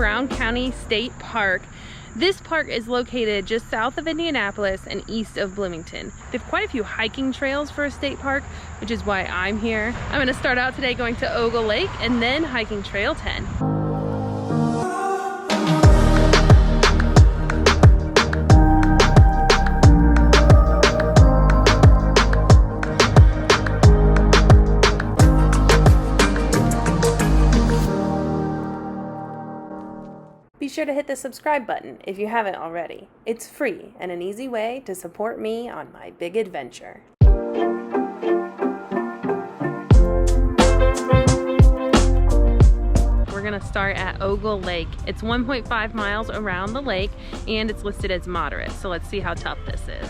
Brown County State Park. This park is located just south of Indianapolis and east of Bloomington. They have quite a few hiking trails for a state park, which is why I'm here. I'm gonna start out today going to Ogle Lake and then hiking Trail 10. Be sure to hit the subscribe button if you haven't already. It's free and an easy way to support me on my big adventure. We're gonna start at Ogle Lake. It's 1.5 miles around the lake and it's listed as moderate, so let's see how tough this is.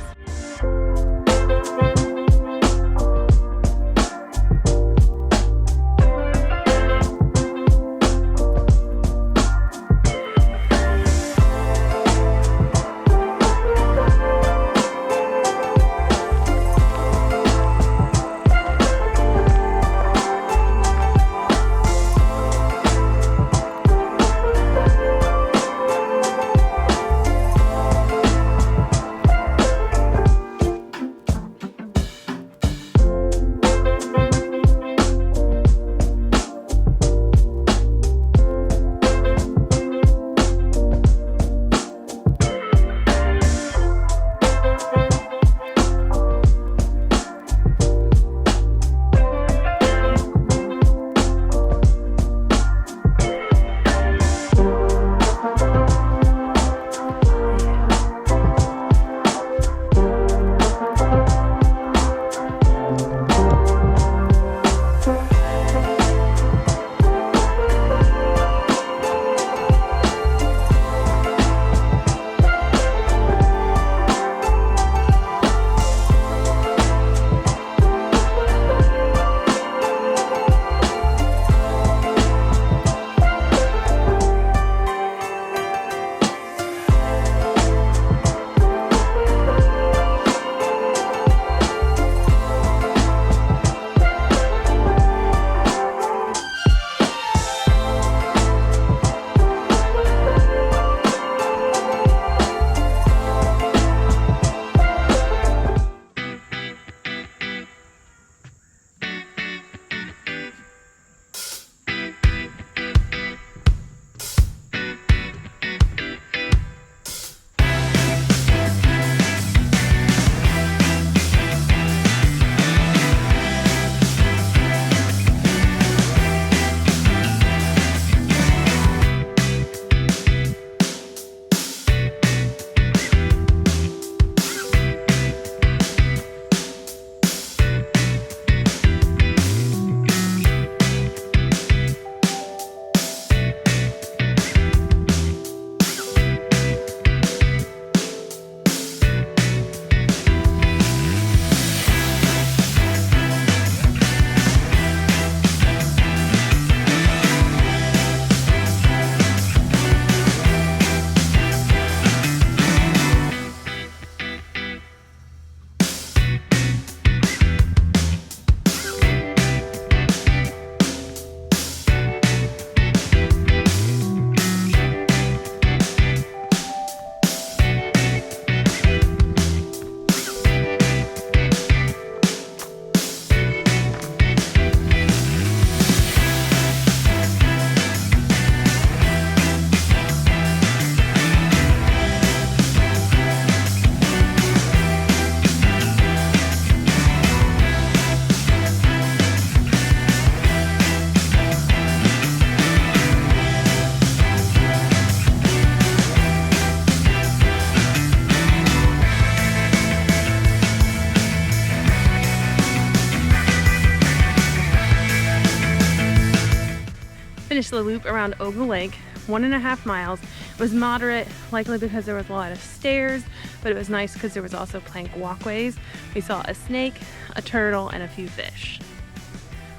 Finished the loop around Ogle Lake, 1.5 miles. It was moderate, likely because there was a lot of stairs, but it was nice because there was also plank walkways. We saw a snake, a turtle, and a few fish.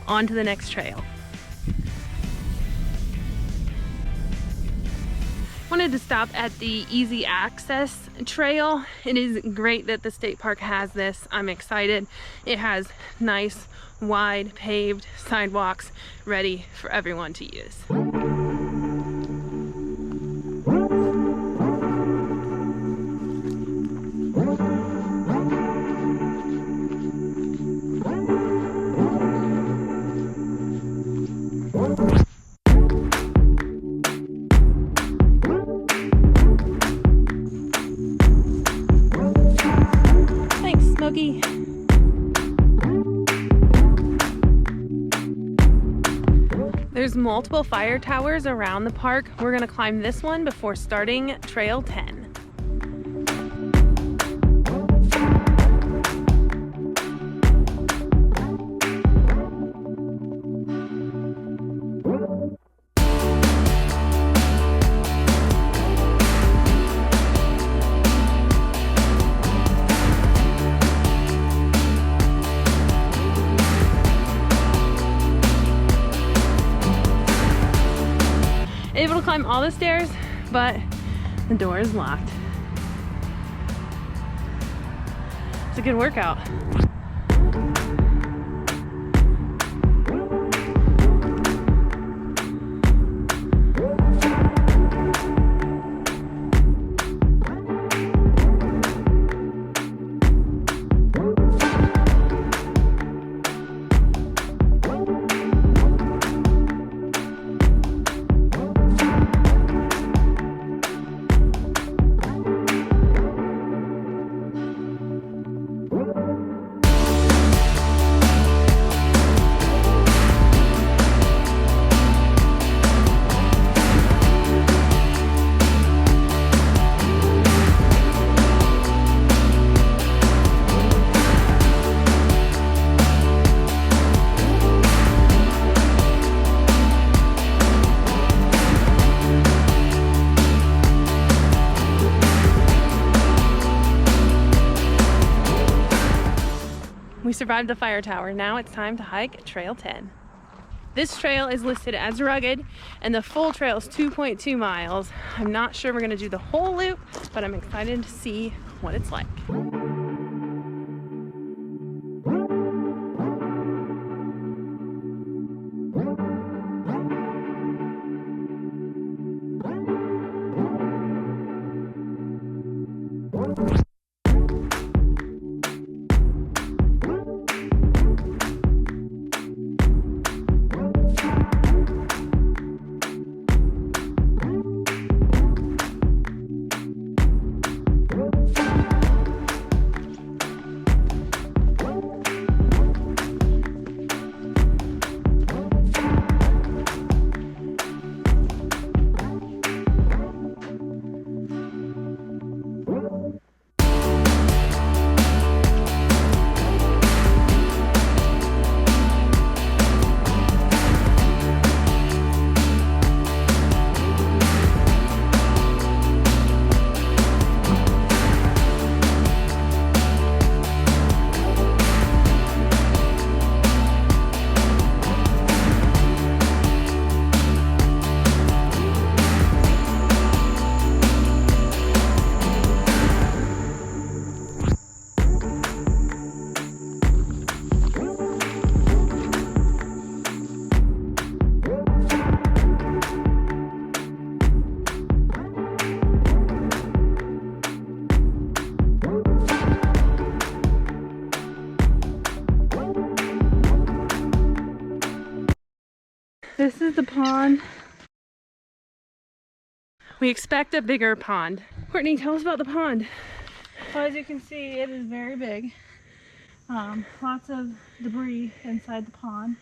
On to the next trail. Wanted to stop at the easy access trail. It is great that the state park has this. I'm excited. It has nice, wide, paved sidewalks ready for everyone to use. There's multiple fire towers around the park. We're gonna climb this one before starting Trail 10. Able to climb all the stairs, but the door is locked. It's a good workout. We survived the fire tower. Now it's time to hike Trail 10. This trail is listed as rugged and the full trail is 2.2 miles. I'm not sure we're gonna do the whole loop, but I'm excited to see what it's like. This is the pond. We expect a bigger pond. Courtney, tell us about the pond. Well, as you can see, it is very big. Lots of debris inside the pond.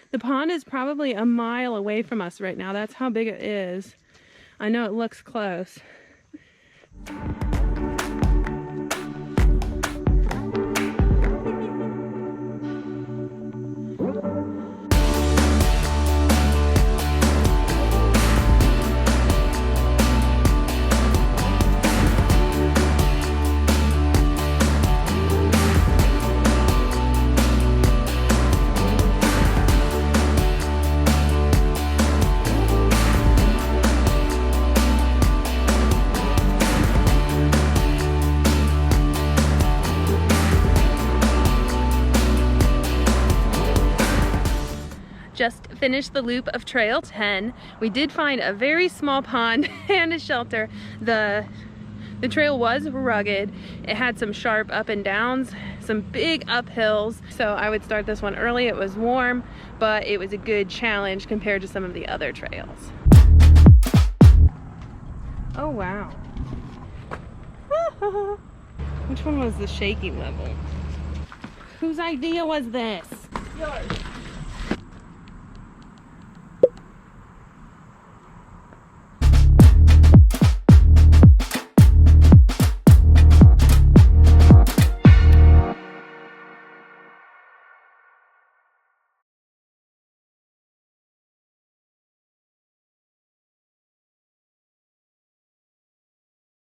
The pond is probably a mile away from us right now. That's how big it is. I know it looks close. Just finished the loop of Trail 10. We did find a very small pond and a shelter. The trail was rugged. It had some sharp up and downs, some big uphills. So I would start this one early. It was warm, but it was a good challenge compared to some of the other trails. Oh wow. Which one was the shaky level? Whose idea was this? Yours.